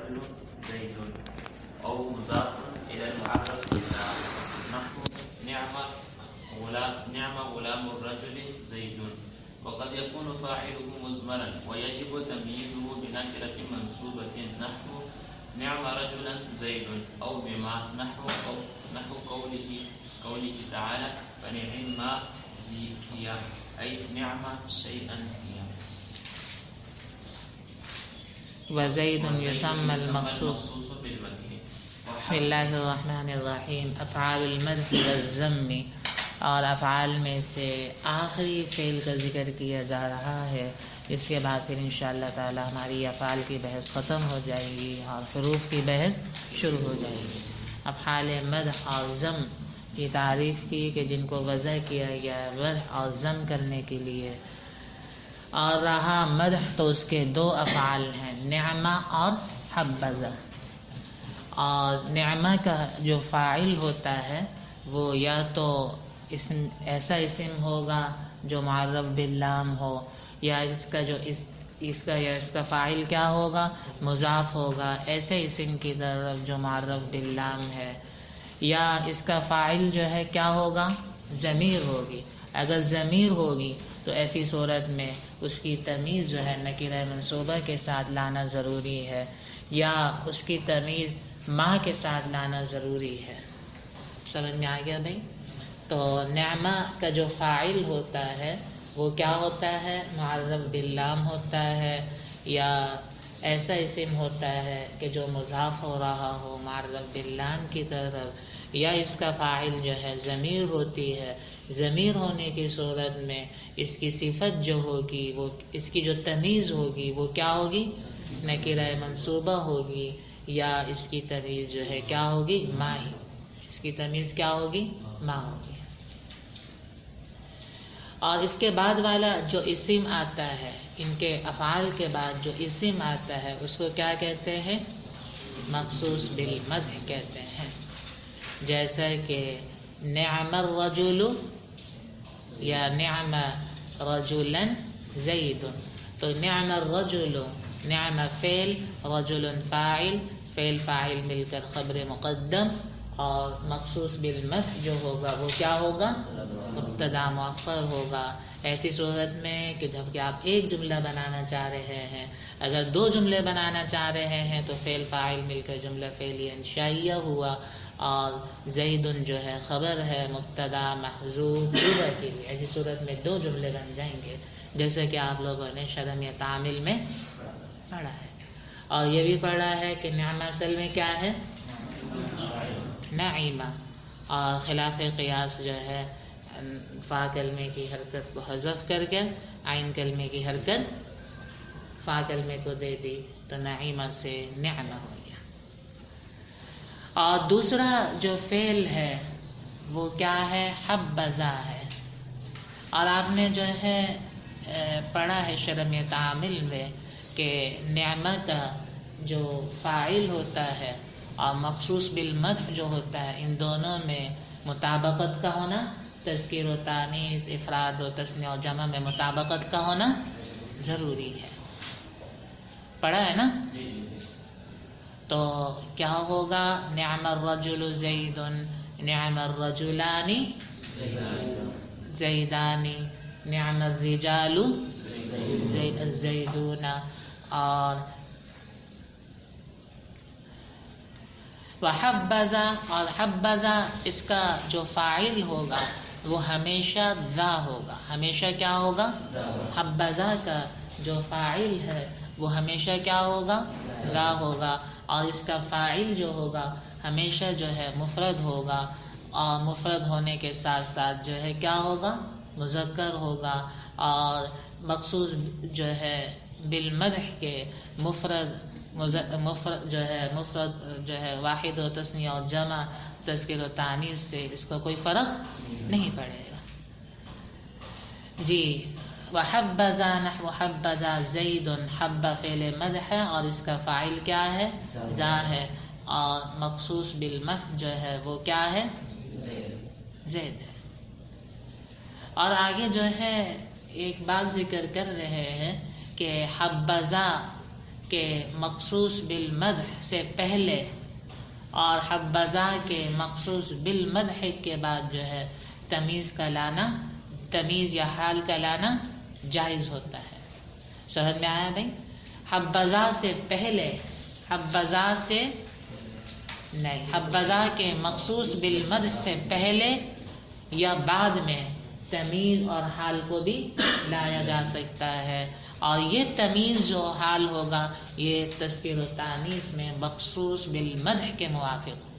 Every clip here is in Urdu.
رجل زيد أو مضاف إلى المعرف بالنعم نحو نعم غلام الرجل زيد. وقد يكون فاعله مضمرا ويجب تمييزه بنكرة منصوبة نحو نعم رجلا زيد أو بما نحو قوله تعالى فنعم هي أي نعم شيئا هي. وزید یسمى المخصوص. بسم اللہ الرحمن الرحیم. افعال المدح والذم، اور افعال میں سے آخری فعل کا ذکر کیا جا رہا ہے. اس کے بعد پھر انشاءاللہ تعالی ہماری افعال کی بحث ختم ہو جائے گی اور حروف کی بحث شروع ہو جائے گی. افعال مدح اور ذم کی تعریف کی کہ جن کو وضع کیا گیا ہے مدح اور ذم کرنے کے لیے. اور رہا مدح تو اس کے دو افعال ہیں، نعمہ اور حبذا. اور نعمہ کا جو فاعل ہوتا ہے وہ یا تو اسم ایسا اسم ہوگا جو معرف باللام ہو، یا اس کا فاعل کیا ہوگا، مضاف ہوگا ایسے اسم کی طرف جو معرف باللام ہے، یا اس کا فاعل جو ہے کیا ہوگا، ضمیر ہوگی. اگر ضمیر ہوگی تو ایسی صورت میں اس کی تمیز جو ہے نکرہ منصوبہ کے ساتھ لانا ضروری ہے، یا اس کی تمیز ما کے ساتھ لانا ضروری ہے. سمجھ میں آ گیا بھائی؟ تو نعمہ کا جو فاعل ہوتا ہے وہ کیا ہوتا ہے، معرف باللام ہوتا ہے، یا ایسا اسم ہوتا ہے کہ جو مضاف ہو رہا ہو معرف باللام کی طرف، یا اس کا فاعل جو ہے ضمیر ہوتی ہے. ضمیر ہونے کی صورت میں اس کی صفت جو ہوگی، وہ اس کی جو تمیز ہوگی وہ کیا ہوگی، نکرہ منصوبہ ہوگی، یا اس کی تمیز جو ہے کیا ہوگی، ما ہی. اس کی تمیز کیا ہوگی، ما ہوگی. اور اس کے بعد والا جو اسم آتا ہے، ان کے افعال کے بعد جو اسم آتا ہے اس کو کیا کہتے ہیں، مخصوص بالمدح کہتے ہیں. جیسا کہ نعم الرجل یا نعم رجلا زید. تو نعم الرجل، نعم فعل، رجل فاعل، فعل فاعل مل کر خبر مقدم، اور مخصوص بالمدح جو ہوگا وہ کیا ہوگا، مبتدا مؤخر ہوگا. ایسی صورت میں کہ جب کہ آپ ایک جملہ بنانا چاہ رہے ہیں، اگر دو جملے بنانا چاہ رہے ہیں تو فعل فاعل مل کر جملہ فعلیہ انشائیہ ہوا، اور زید جو ہے خبر ہے مبتدا محذوف صبح کے لیے. ایسی صورت میں دو جملے بن جائیں گے، جیسے کہ آپ لوگوں نے شرم یا تعامل میں پڑھا ہے. اور یہ بھی پڑھا ہے کہ نعمہ اصل میں کیا ہے، نعیمہ. اور خلاف قیاس جو ہے فا کلمے کی حرکت کو حذف کر کے عین کلمے کی حرکت فا کلمے کو دے دی تو نعیمہ سے نعمہ ہو گیا. اور دوسرا جو فعل ہے وہ کیا ہے، حبذا ہے. اور آپ نے جو ہے پڑھا ہے شرم تعامل میں کہ نعمہ کا جو فاعل ہوتا ہے اور مخصوص بالمدح جو ہوتا ہے، ان دونوں میں مطابقت کا ہونا، تذکیر و تانیث، افراد و تثنیہ و جمع میں مطابقت کا ہونا ضروری ہے. پڑھا ہے نا؟ تو کیا ہوگا، نعم الرجل زید، نعم الرجلان زیدان، نعم الرجال زیدون. اور وحبذا، اور حبذا اس کا جو فاعل ہوگا وہ ہمیشہ ذا ہوگا. ہمیشہ کیا ہوگا، حبذا کا جو فاعل ہے وہ ہمیشہ کیا ہوگا، ذا ہوگا. اور اس کا فاعل جو ہوگا ہمیشہ جو ہے مفرد ہوگا، اور مفرد ہونے کے ساتھ ساتھ جو ہے کیا ہوگا، مذکر ہوگا. اور مخصوص جو ہے بالمدح کے مفرد جو ہے واحد و تثنیہ و جمع، تذکیر و تانیث سے اس کو کوئی فرق نہیں پڑے گا. جی، وحبذا نحو حبذا زید، حب فعل مدح ہے اور اس کا فاعل کیا ہے، ذا ہے. اور مخصوص بالمدح جو ہے وہ کیا ہے، زید ہے. اور آگے جو ہے ایک بات ذکر کر رہے ہیں کہ حبذا کے مخصوص بالمدح سے پہلے اور حبذا کے مخصوص بالمدح کے بعد جو ہے تمیز کا لانا، تمیز یا حال کا لانا جائز ہوتا ہے۔ سمجھ میں آیا بھائی؟ حبذا سے پہلے، حبذا سے نہیں، حبذا کے مخصوص بالمدح سے پہلے یا بعد میں تمیز اور حال کو بھی لایا جا سکتا ہے، اور یہ تمیز جو حال ہوگا یہ تذکیر و تانیث میں مخصوص بالمدح کے موافق ہوگا۔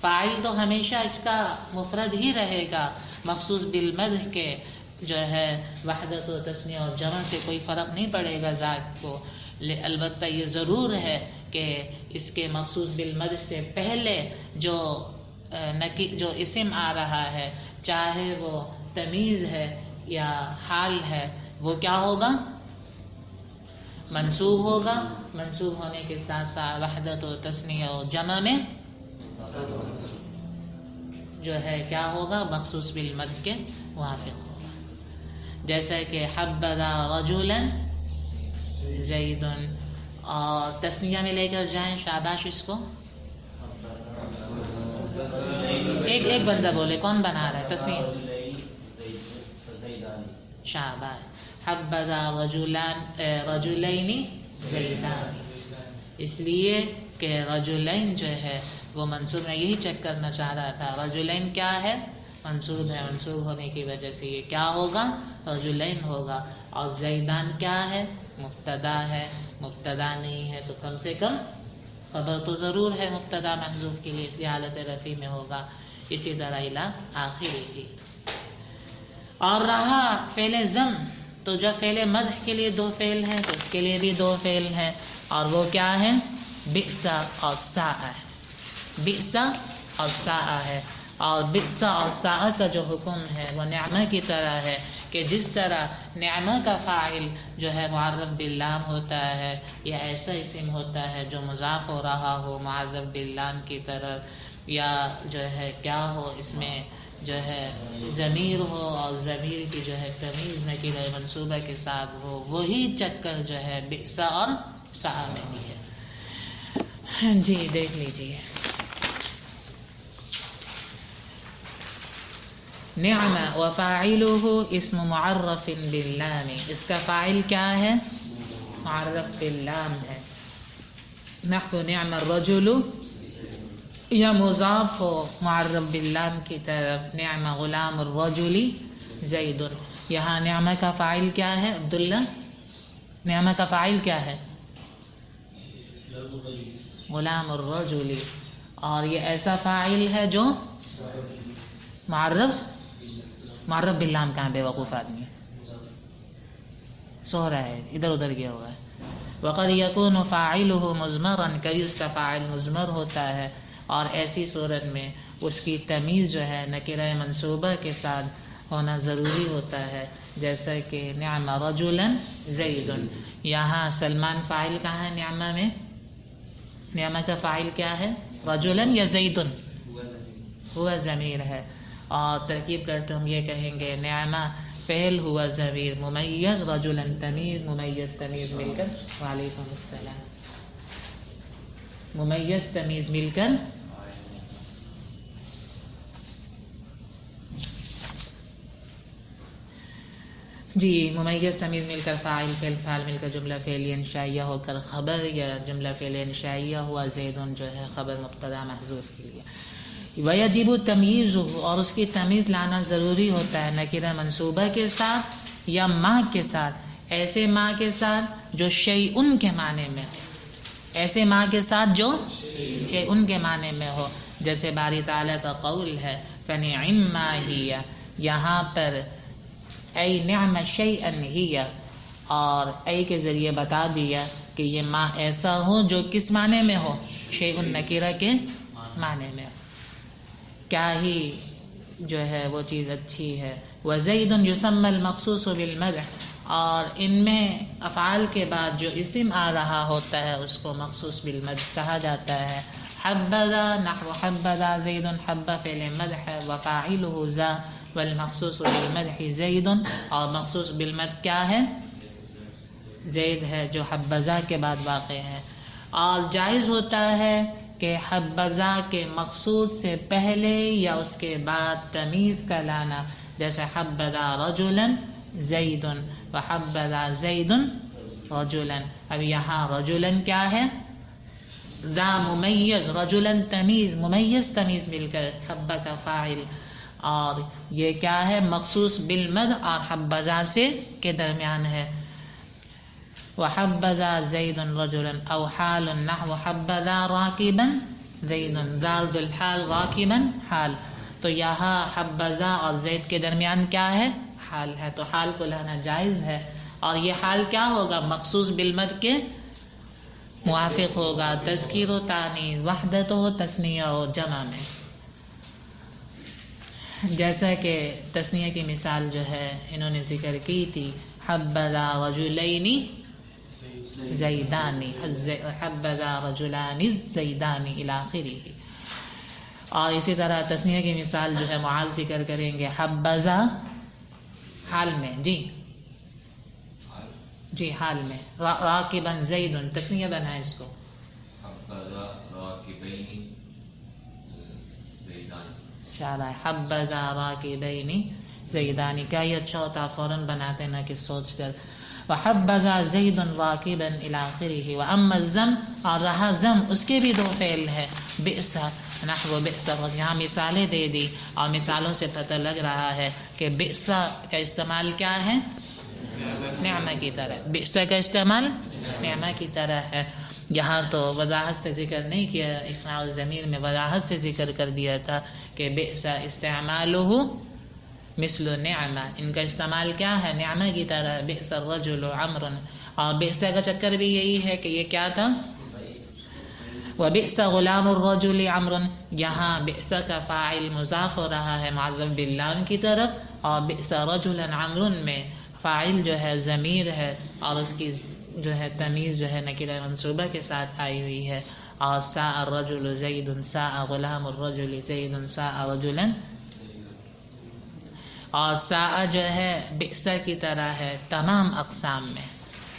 فاعل تو ہمیشہ اس کا مفرد ہی رہے گا، مخصوص بالمدح کے جو ہے وحدت و تثنیہ اور جمع سے کوئی فرق نہیں پڑے گا ذات کو، البتہ یہ ضرور ہے کہ اس کے مخصوص بالمدح سے پہلے جو اسم آ رہا ہے، چاہے وہ تمیز ہے یا حال ہے، وہ کیا ہوگا؟ منصوب ہوگا۔ منصوب ہونے کے ساتھ ساتھ وحدت و تثنیہ و جمع میں جو ہے کیا ہوگا؟ مخصوص بالمدح کے موافق ہوگا۔ جیسا کہ حبذا رجلا زید، اور تثنیہ میں لے کر جائیں، شاباش اس کو ایک بندہ بولے، کون بنا رہا ہے تثنیہ؟ شاباش، حبذا رجلین زیدان، اس لیے کہ رجلین جو ہے وہ منصوب، میں یہی چیک کرنا چاہ رہا تھا، رجلین کیا ہے؟ منصوب ہے، منصوب ہونے کی وجہ سے یہ کیا ہوگا؟ رجلین ہوگا۔ اور زیدان کیا ہے؟ مبتدا ہے، مبتدا نہیں ہے تو کم سے کم خبر تو ضرور ہے مبتدا محذوف کے لیے، اس لیے حالت رفع میں ہوگا، اسی طرح الی آخری ہی۔ اور رہا فعل ضم، تو جب فعل مدح کے لیے دو فعل ہیں تو اس کے لیے بھی دو فعل ہیں، اور وہ کیا ہے؟ بئس اور ساء ہے، بئس اور ساء ہے۔ اور بئس اور ساء کا جو حکم ہے وہ نعمہ کی طرح ہے کہ جس طرح نعمہ کا فاعل جو ہے معرف باللام ہوتا ہے، یا ایسا اسم ہوتا ہے جو مضاف ہو رہا ہو معرف باللام کی طرف، یا جو ہے کیا ہو اس میں جو ہے ضمیر ہو، اور ضمیر کی جو ہے تمیز نکرہ منصوبہ کے ساتھ ہو، وہی چکر جو ہے بئس اور ساء میں بھی ہے۔ جی دیکھ لیجیے، نعم وفاعلہ اسم معرف باللام، اس کا فاعل کیا ہے؟ معرف باللام ہے۔ نحو نعم الرجل، یا مضاف ہو معرف باللام کی طرف، نعم غلام الرجل زید، یہاں نعمہ کا فاعل کیا ہے عبداللہ؟ نعمہ کا فاعل کیا ہے؟ غلام الرجل، اور یہ ایسا فاعل ہے جو معرف باللام، کہاں بے وقوف آدمی سو رہا ہے، ادھر ادھر گیا ہوا ہے۔ وقد یکون فاعلہ مضمرا، کبھی اس کا فاعل مضمر ہوتا ہے، اور ایسی صورت میں اس کی تمیز جو ہے نکرہ منصوبہ کے ساتھ ہونا ضروری ہوتا ہے، جیسا کہ نعم رجلا زید، یہاں سلمان فاعل کہاں ہے نعمہ میں؟ نعمہ کا فاعل کیا ہے؟ رجلا یا زید؟ ہوا ضمیر ہے، اور ترکیب کرتے ہم یہ کہیں گے نعمہ فعل ہوا ضمیر ممیز، رجلا تمیز، ممیز تمیز مل کر، وعلیکم السلام، ممیز تمیز مل کر جی ممیز تمیز مل کر فاعل، فعل، فاعل مل کر جملہ فعلیہ انشائیہ ہو کر خبر، یا جملہ فعلیہ انشائیہ ہوا زید جو ہے خبر مبتدا محذوف کے لیے۔ وَيَجِبُ تَمْيِيزُهُ، اور اس کی تمیز لانا ضروری ہوتا ہے نکرہ منصوبہ کے ساتھ یا ما کے ساتھ، ایسے ما کے ساتھ جو شیئن کے معنی میں ہو، ایسے ما کے ساتھ جو شیئن کے معنی میں ہو، جیسے باری تعالیٰ کا قول ہے فَنِعِمَّ هِيَ، یہاں پر ای نعم شیئا ہی، اور ای کے ذریعے بتا دیا کہ یہ ما ایسا ہو جو کس معنی میں ہو؟ شیئن نکرہ کے معنی میں ہو، کیا ہی جو ہے وہ چیز اچھی ہے۔ وزید یسمى المخصوص بالمدح، اور ان میں افعال کے بعد جو اسم آ رہا ہوتا ہے اس کو مخصوص بالمدح کہا جاتا ہے۔ حبذا نحو حبذا زید، حب فعل مدح وفاعلہ ذا، والمخصوص بالمدح زید، اور مخصوص بالمدح کیا ہے؟ زید ہے جو حبذا کے بعد واقع ہے، اور جائز ہوتا ہے کہ حبذا کے مخصوص سے پہلے یا اس کے بعد تمیز کا لانا، جیسے حبذا رجلا زید وحبذا زید رجلا. اب یہاں رجلا کیا ہے؟ ذا ممیز، رجلا تمیز، ممیز تمیز مل کر حب کا فاعل، اور یہ کیا ہے؟ مخصوص بالمد اور حبذا سے کے درمیان ہے. وحبذا زید رجلا او حال نحو حبذا راکبا زید، ذال ذو الحال راکبا حال. تو یہاں حبذا اور زید کے درمیان کیا ہے؟ حال ہے، تو حال کو لانا جائز ہے. اور یہ حال کیا ہوگا؟ مخصوص بالمد کے موافق ہوگا، تذکیر و تانیث، وحدت و تثنیہ و جمع میں. جیسا کہ تثنیہ کی مثال جو ہے انہوں نے ذکر کی تھی، حبذا رجلین زیدانی، حبذا رجلان زیدانی الی آخرہ. اور اسی طرح تثنیہ کی مثال جو ہے معاذ ذکر کریں گے، حبذا حال میں، جی حال میں، راکبا زید، تثنیہ بنا ہے اس کو، حبذا راکبین زیدان، شاباش، حبذا راکبین زیدانی. کا یہ اچھا ہوتا فوراً بناتے نا کہ سوچ کر. وحبذا زید راکبا الی آخرہ. واما الزم، اور رہا زم، اس کے بھی دو فعل ہے، بئس نحو بئس. یہاں مثالیں دے دی اور مثالوں سے پتہ لگ رہا ہے کہ بئس کا استعمال کیا ہے؟ نعمہ کی طرح. بئس کا استعمال نعمہ کی طرح ہے. یہاں تو وضاحت سے ذکر نہیں کیا، اقناع الضمیر میں وضاحت سے ذکر کر دیا تھا کہ بئس استعمالہ مثل نعمہ، ان کا استعمال کیا ہے؟ نعمہ کی طرح. بئس الرجل عمر، اور بئس کا چکر بھی یہی ہے کہ یہ کیا تھا؟ وبئس غلام الرجل عمر. یہاں بئس کا فاعل مضاف ہو رہا ہے معذب باللام کی طرف، اور بئس رجلا عمر میں فاعل جو ہے ضمیر ہے اور اس کی جو ہے تمیز جو ہے نکرہ منصوبہ کے ساتھ آئی ہوئی ہے. اور ساء الرجل زید، ساء غلام الرجل زید، ساء رجلا. اور ساء جو ہے بئس کی طرح ہے تمام اقسام میں.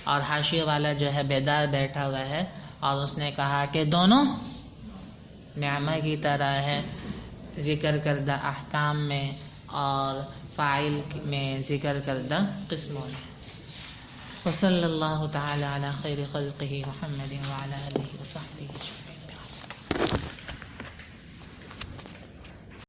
اور حاشیے والا جو ہے بیدار بیٹھا ہوا ہے اور اس نے کہا کہ دونوں نعمہ کی طرح ہے ذکر کردہ احکام میں اور فاعل میں ذکر کردہ قسموں میں. وصلی اللہ تعالی علی خیر خلقہ محمد وعلی آلہ وصحبہ اجمعین.